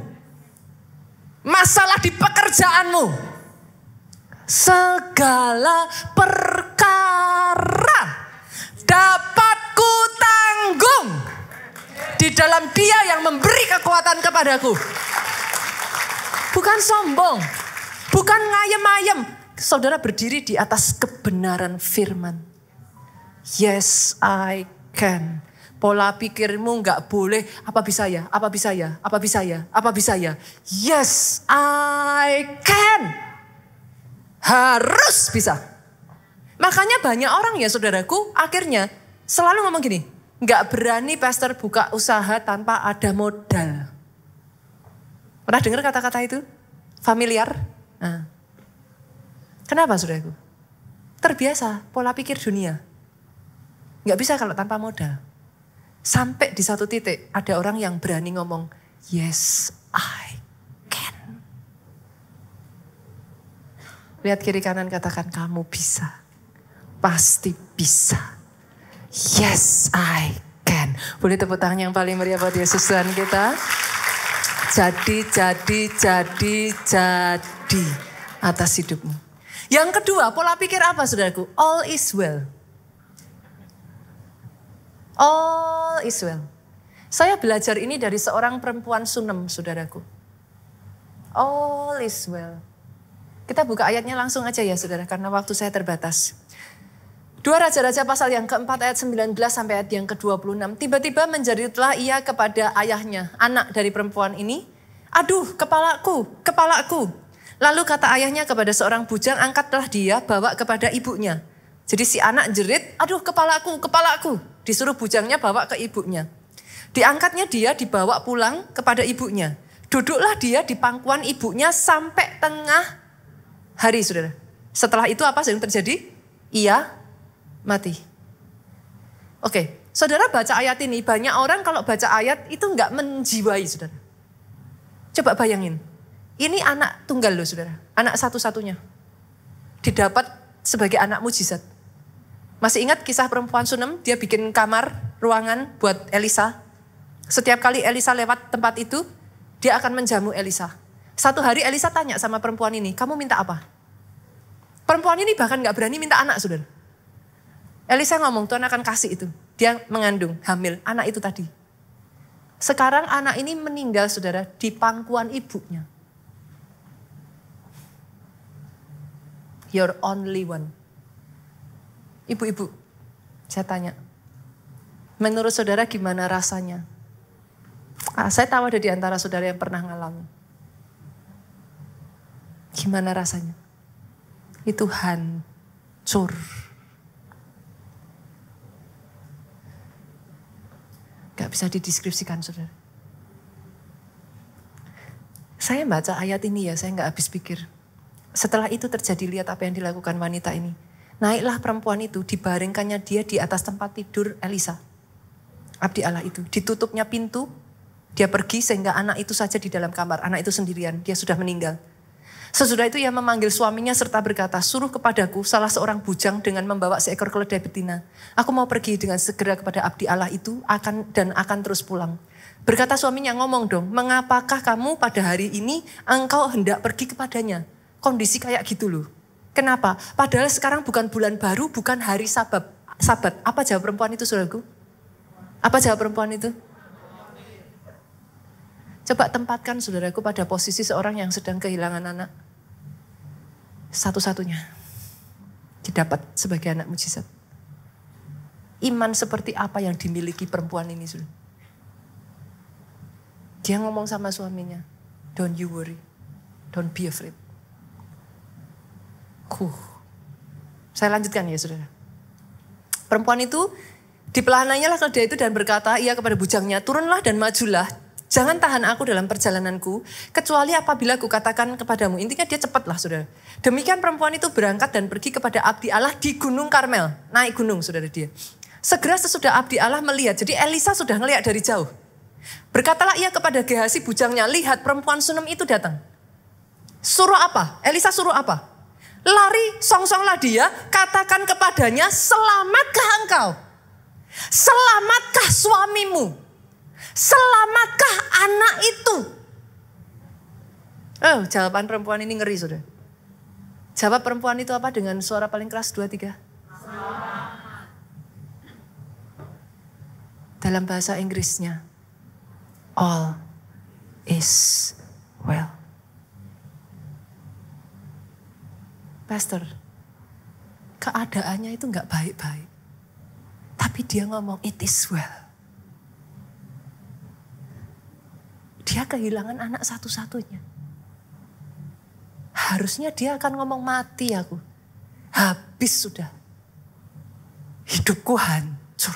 Masalah di pekerjaanmu. Segala perkara dapat kutanggung di dalam Dia yang memberi kekuatan kepadaku. Bukan sombong, bukan ngayem-ngayem. Saudara berdiri di atas kebenaran firman. Yes, I can. Pola pikirmu nggak boleh. Apa bisa ya? Yes, I can. Harus bisa. Makanya banyak orang ya saudaraku akhirnya selalu ngomong gini. Nggak berani pastor buka usaha tanpa ada modal. Pernah dengar kata-kata itu? Familiar? Nah. Kenapa saudaraku? Terbiasa pola pikir dunia. Nggak bisa kalau tanpa modal. Sampai di satu titik ada orang yang berani ngomong, yes I can. Lihat kiri kanan katakan kamu bisa. Pasti bisa. Yes I can. Boleh tepuk tangan yang paling meriah buat Yesus Tuhan kita. Jadi atas hidupmu. Yang kedua, pola pikir apa saudaraku? All is well. All is well. Saya belajar ini dari seorang perempuan Sunem, saudaraku. All is well. Kita buka ayatnya langsung aja ya saudara, karena waktu saya terbatas. 2 Raja-Raja pasal yang keempat ayat 19 sampai ayat yang ke-26. Tiba-tiba menjeritlah ia kepada ayahnya, anak dari perempuan ini. Aduh, kepalaku. Lalu kata ayahnya kepada seorang bujang, angkatlah dia, bawa kepada ibunya. Jadi si anak jerit, aduh kepalaku. Disuruh bujangnya bawa ke ibunya. Diangkatnya dia, dibawa pulang kepada ibunya. Duduklah dia di pangkuan ibunya sampai tengah hari, saudara. Setelah itu apa yang terjadi? ia mati. Oke, saudara baca ayat ini, banyak orang kalau baca ayat itu nggak menjiwai, saudara. Coba bayangin, ini anak tunggal loh, saudara, anak satu-satunya. Didapat sebagai anak mujizat. Masih ingat kisah perempuan Sunem? Dia bikin kamar, ruangan buat Elisa. Setiap kali Elisa lewat tempat itu, dia akan menjamu Elisa. Satu hari Elisa tanya sama perempuan ini, kamu minta apa? Perempuan ini bahkan gak berani minta anak, saudara. Elisa ngomong, Tuhan akan kasih itu. Dia mengandung, hamil, anak itu tadi. Sekarang anak ini meninggal, saudara, di pangkuan ibunya. Your only one. Ibu-ibu, saya tanya, menurut saudara gimana rasanya? Saya tahu ada di antara saudara yang pernah ngalami. Gimana rasanya? Itu hancur. Gak bisa dideskripsikan, saudara. Saya baca ayat ini ya, saya gak habis pikir. Setelah itu terjadi, lihat apa yang dilakukan wanita ini. Naiklah perempuan itu, dibaringkannya dia di atas tempat tidur Elisa. Abdi Allah itu. Ditutupnya pintu, dia pergi sehingga anak itu saja di dalam kamar. Anak itu sendirian, dia sudah meninggal. Sesudah itu ia memanggil suaminya serta berkata, suruh kepadaku salah seorang bujang dengan membawa seekor keledai betina. Aku mau pergi dengan segera kepada abdi Allah itu dan akan terus pulang. Berkata suaminya, ngomong dong, mengapakah kamu pada hari ini engkau hendak pergi kepadanya? Kondisi kayak gitu loh. Kenapa? Padahal sekarang bukan bulan baru, bukan hari sabat. Apa jawab perempuan itu, saudaraku? Apa jawab perempuan itu? Coba tempatkan saudaraku pada posisi seorang yang sedang kehilangan anak. Satu-satunya. Didapat sebagai anak mujizat. Iman seperti apa yang dimiliki perempuan ini, saudara? Dia ngomong sama suaminya, don't you worry, don't be afraid. Saya lanjutkan ya, saudara. Perempuan itu dipelananya lah keledai itu dan berkata ia kepada bujangnya, turunlah dan majulah. Jangan tahan aku dalam perjalananku, kecuali apabila aku katakan kepadamu. Intinya dia cepatlah, saudara. Demikian perempuan itu berangkat dan pergi kepada abdi Allah di Gunung Karmel. Naik gunung, saudara dia. Segera sesudah abdi Allah melihat, jadi Elisa sudah ngelihat dari jauh. Berkatalah ia kepada Gehazi bujangnya, lihat perempuan Sunem itu datang. Suruh apa? Elisa suruh apa? Lari, songsonglah dia, katakan kepadanya, selamatkah engkau? Selamatkah suamimu? Selamatkah anak itu? Oh, jawaban perempuan ini ngeri, saudara. Jawab perempuan itu apa dengan suara paling keras? 2, 3. Dalam bahasa Inggrisnya, all is well. Pastor, keadaannya itu gak baik-baik. Tapi dia ngomong, it is well. Dia kehilangan anak satu-satunya. Harusnya dia akan ngomong, mati aku. Habis sudah. Hidupku hancur.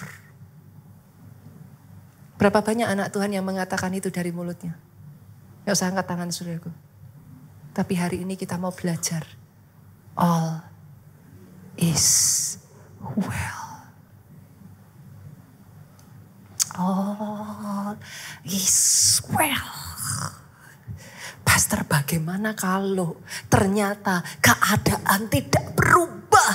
Berapa banyak anak Tuhan yang mengatakan itu dari mulutnya. Gak usah angkat tangan, saudaraku. Tapi hari ini kita mau belajar. All is well. All is well. Pastor, bagaimana kalau ternyata keadaan tidak berubah?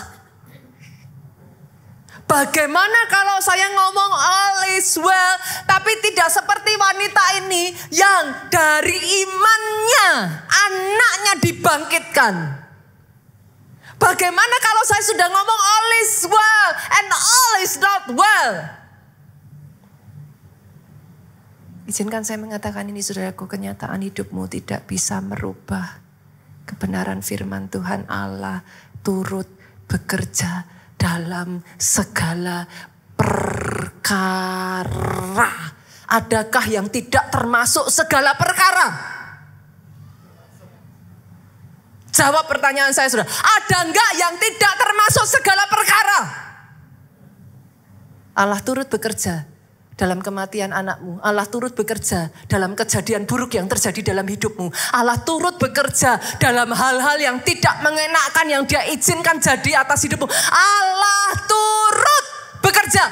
Bagaimana kalau saya ngomong all is well, tapi tidak seperti wanita ini yang dari imannya anaknya dibangkitkan? Bagaimana kalau saya sudah ngomong all is well and all is not well? Izinkan saya mengatakan ini, saudaraku, kenyataan hidupmu tidak bisa merubah kebenaran firman Tuhan Allah turut bekerja dalam segala perkara. Adakah yang tidak termasuk segala perkara? Jawab pertanyaan saya, saudara. Ada enggak yang tidak termasuk segala perkara? Allah turut bekerja dalam kematian anakmu. Allah turut bekerja dalam kejadian buruk yang terjadi dalam hidupmu. Allah turut bekerja dalam hal-hal yang tidak mengenakan yang dia izinkan jadi atas hidupmu. Allah turut bekerja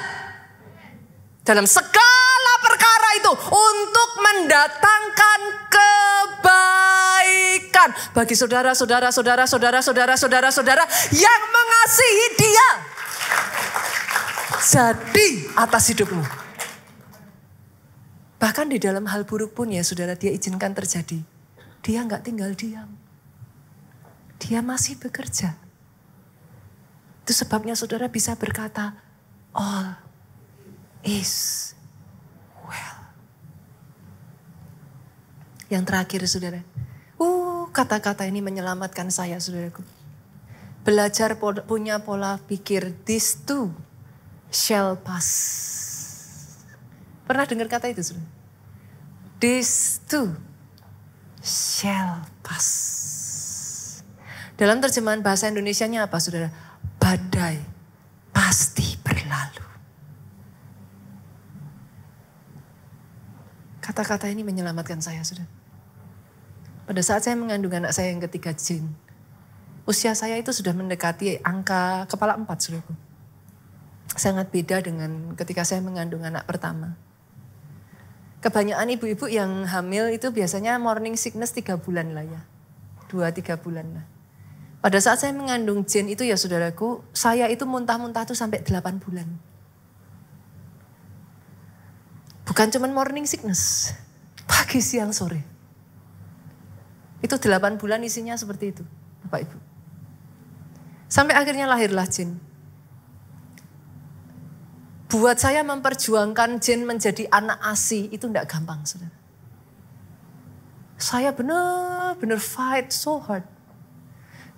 dalam segala perkara itu untuk mendatangkan kebaikan bagi saudara-saudara yang mengasihi Dia. Jadi atas hidupmu. Bahkan di dalam hal buruk pun ya saudara, Dia izinkan terjadi. Dia nggak tinggal diam. Dia masih bekerja. Itu sebabnya saudara bisa berkata, all is well. Yang terakhir saudara, kata-kata ini menyelamatkan saya saudaraku. Belajar punya pola pikir, this too shall pass. Pernah dengar kata itu saudara? This too shall pass. Dalam terjemahan bahasa Indonesianya apa saudara? Badai pasti berlalu. Kata-kata ini menyelamatkan saya saudara. Pada saat saya mengandung anak saya yang ketiga Jane, usia saya itu sudah mendekati angka kepala 4 saudaraku. Sangat beda dengan ketika saya mengandung anak pertama. Kebanyakan ibu-ibu yang hamil itu biasanya morning sickness 3 bulan lah ya. 2-3 bulan lah. Pada saat saya mengandung Jane itu ya saudaraku, saya itu muntah-muntah tuh sampai 8 bulan. Bukan cuma morning sickness, pagi, siang, sore. Itu 8 bulan isinya seperti itu, Bapak Ibu. Sampai akhirnya lahirlah Jane. Buat saya memperjuangkan Jane menjadi anak ASI itu tidak gampang, saudara. Saya benar-benar fight so hard.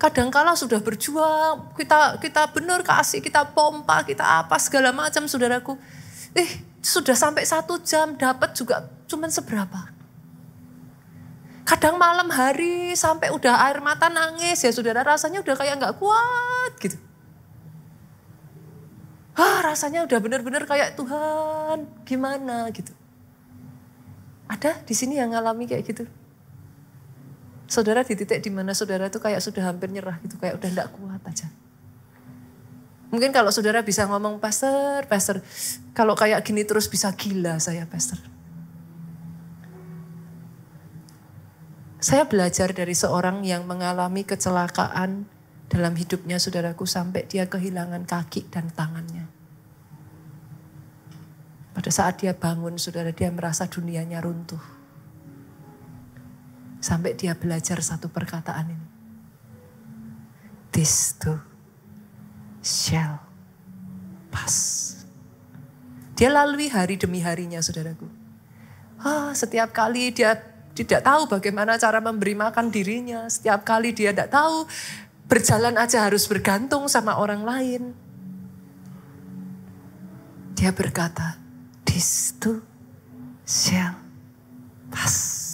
Kadangkala sudah berjuang, kita benar ke ASI, kita pompa, kita apa segala macam, saudaraku. Sudah sampai 1 jam dapat juga cuman seberapa. Kadang malam hari sampai udah air mata nangis ya saudara, rasanya udah kayak nggak kuat gitu. Rasanya udah benar-benar kayak Tuhan gimana gitu. Ada di sini yang ngalami kayak gitu? Saudara di titik di mana saudara tuh kayak sudah hampir nyerah gitu, kayak udah nggak kuat aja. Mungkin kalau saudara bisa ngomong, Pastor, kalau kayak gini terus bisa gila saya, Pastor. Saya belajar dari seorang yang mengalami kecelakaan dalam hidupnya saudaraku sampai dia kehilangan kaki dan tangannya. Pada saat dia bangun saudara, dia merasa dunianya runtuh. Sampai dia belajar satu perkataan ini. This too shall pass. Dia lalui hari demi harinya saudaraku. Setiap kali dia tidak tahu bagaimana cara memberi makan dirinya. Setiap kali dia tidak tahu berjalan aja harus bergantung sama orang lain. Dia berkata, this too shall pass.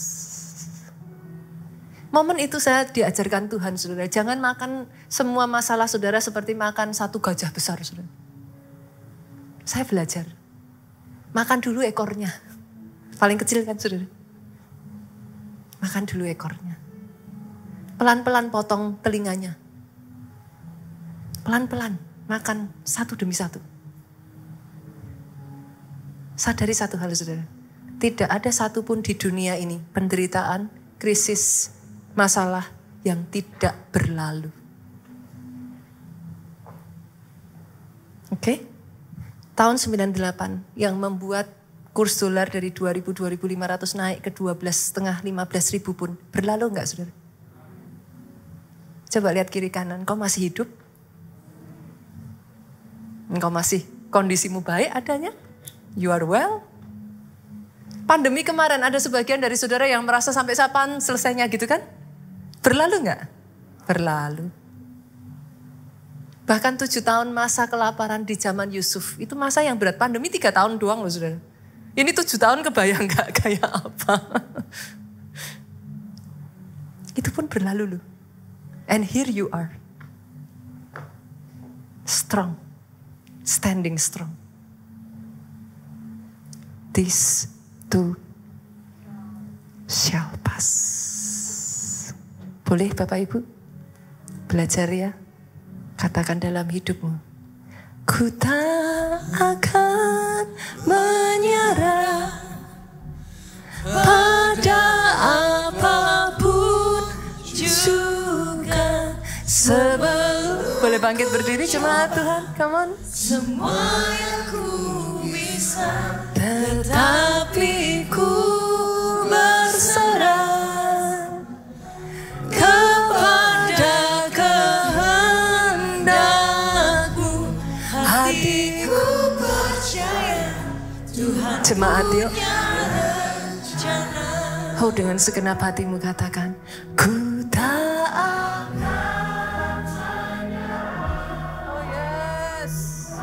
Momen itu saya diajarkan Tuhan saudara. Jangan makan semua masalah saudara seperti makan satu gajah besar saudara. Saya belajar. Makan dulu ekornya. Paling kecil kan saudara. Makan dulu ekornya. Pelan-pelan potong telinganya. Pelan-pelan makan satu demi satu. Sadari satu hal saudara. Tidak ada satupun di dunia ini penderitaan, krisis, masalah yang tidak berlalu. Oke? Tahun 98 yang membuat kurs dolar dari 2.000-2.500 naik ke 12,5-15.000 pun berlalu enggak saudara? Coba lihat kiri kanan, kau masih hidup? Engkau masih kondisimu baik adanya? You are well? Pandemi kemarin ada sebagian dari saudara yang merasa sampai kapan selesainya gitu kan? Berlalu enggak? Berlalu. Bahkan 7 tahun masa kelaparan di zaman Yusuf, itu masa yang berat. Pandemi 3 tahun doang loh saudara. Ini 7 tahun kebayang enggak kayak apa? Itu pun berlalu loh. And here you are. Strong. Standing strong. this too shall pass. Boleh Bapak Ibu? Belajar ya. Katakan dalam hidupmu. Ku tak akan menyerah pada apapun juga. Boleh bangkit berdiri jemaat Tuhan, come on. Semua yang ku bisa, tetapi ku berserah kepada kehendak-Mu. Hatiku percaya Tuhan jemaat yuk. punya rencana. Oh, dengan segenap hatimu katakan, ku tak akan menyerah. Oh yes.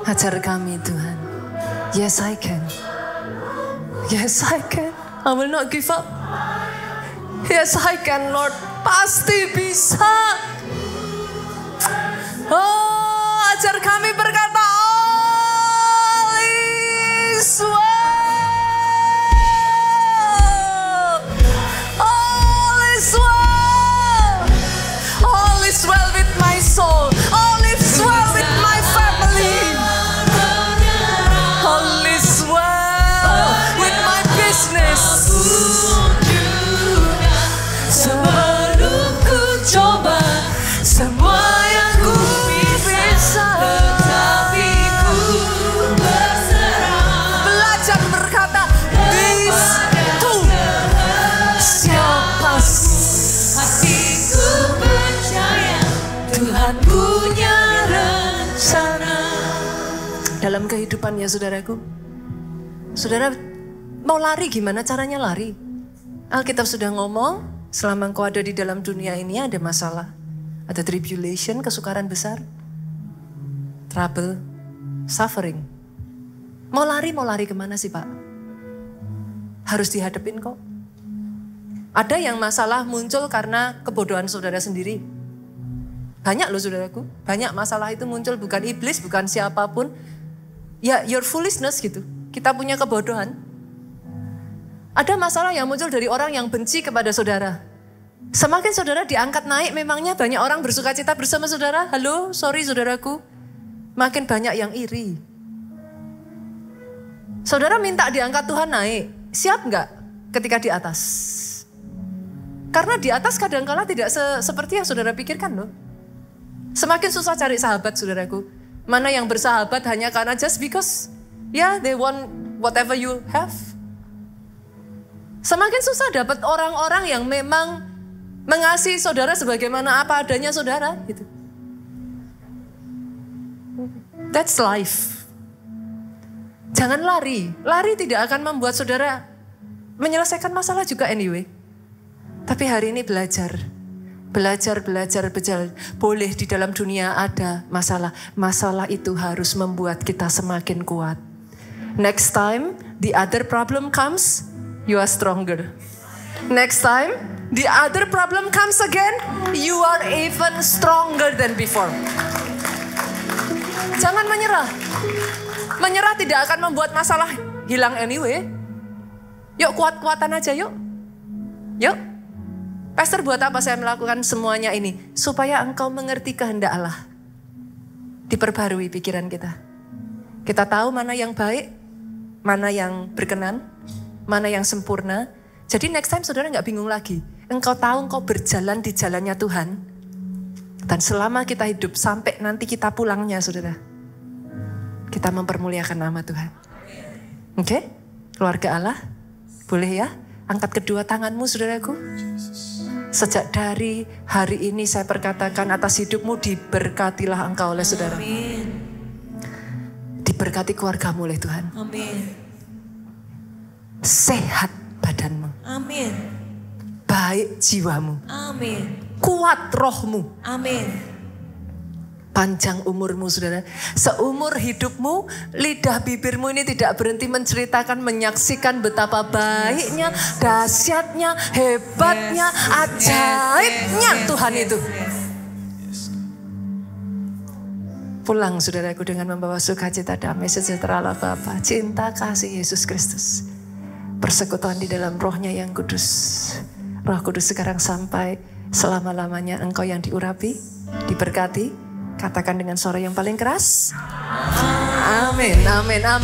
Ajar kami Tuhan. Yes I can. Yes I can. I will not give up. Yes I can Lord. Pasti bisa. Oh, ajar kami berkata, all is well. All is well. All is well with my soul. All is well with my family. All is well with my business. Sebelum ku coba semua yang ku bisa, tetapi ku berserah. Belajar berkata, this too shall pass. Hatiku percaya Tuhan punya rencana. Dalam kehidupannya saudaraku, saudara mau lari gimana caranya lari? Alkitab sudah ngomong, selama engkau ada di dalam dunia ini ada masalah. Ada tribulation, kesukaran besar. Trouble, suffering. Mau lari kemana sih Pak? Harus dihadapin kok. Ada yang masalah muncul karena kebodohan saudara sendiri. Banyak loh saudaraku, banyak masalah itu muncul bukan iblis, bukan siapapun. Ya, your foolishness gitu. Kita punya kebodohan. Ada masalah yang muncul dari orang yang benci kepada saudara. Semakin saudara diangkat naik, memangnya banyak orang bersuka cita bersama saudara. Halo, sorry saudaraku. Makin banyak yang iri. Saudara minta diangkat Tuhan naik. Siap nggak ketika di atas? Karena di atas kadang-kala tidak seperti yang saudara pikirkan loh. Semakin susah cari sahabat saudaraku. Mana yang bersahabat hanya karena just because they want whatever you have. Semakin susah dapat orang-orang yang memang mengasihi saudara sebagaimana apa adanya saudara gitu. That's life. Jangan lari. Lari tidak akan membuat saudara menyelesaikan masalah juga anyway. Tapi hari ini belajar. Belajar. Boleh di dalam dunia ada masalah. Masalah itu harus membuat kita semakin kuat. Next time the other problem comes, you are stronger. Next time the other problem comes again, you are even stronger than before. Jangan menyerah. Menyerah tidak akan membuat masalah hilang anyway. Yuk kuat-kuatan aja yuk. Yuk. Pastor, buat apa saya melakukan semuanya ini? Supaya engkau mengerti kehendak Allah. Diperbarui pikiran kita. Kita tahu mana yang baik, mana yang berkenan, mana yang sempurna. Jadi next time saudara gak bingung lagi. Engkau tahu engkau berjalan di jalannya Tuhan. Dan selama kita hidup sampai nanti kita pulangnya saudara. Kita mempermuliakan nama Tuhan. Oke? Keluarga Allah, boleh ya? Angkat kedua tanganmu saudaraku. Sejak dari hari ini saya perkatakan atas hidupmu, diberkatilah engkau oleh saudara. Amin. Diberkati keluargamu oleh Tuhan. Amin. Sehat badanmu. Amin. Baik jiwamu. Amin. Kuat rohmu. Amin. Panjang umurmu saudara. Seumur hidupmu, lidah bibirmu ini tidak berhenti menceritakan, menyaksikan betapa baiknya, dahsyatnya, hebatnya, ajaibnya Tuhan itu. Pulang saudaraku dengan membawa sukacita, damai, sejahtera Allah Bapa, cinta kasih Yesus Kristus, persekutuan di dalam rohnya yang kudus. Roh Kudus sekarang sampai selama-lamanya engkau yang diurapi, diberkati. Katakan dengan suara yang paling keras. Amin, amin, amin.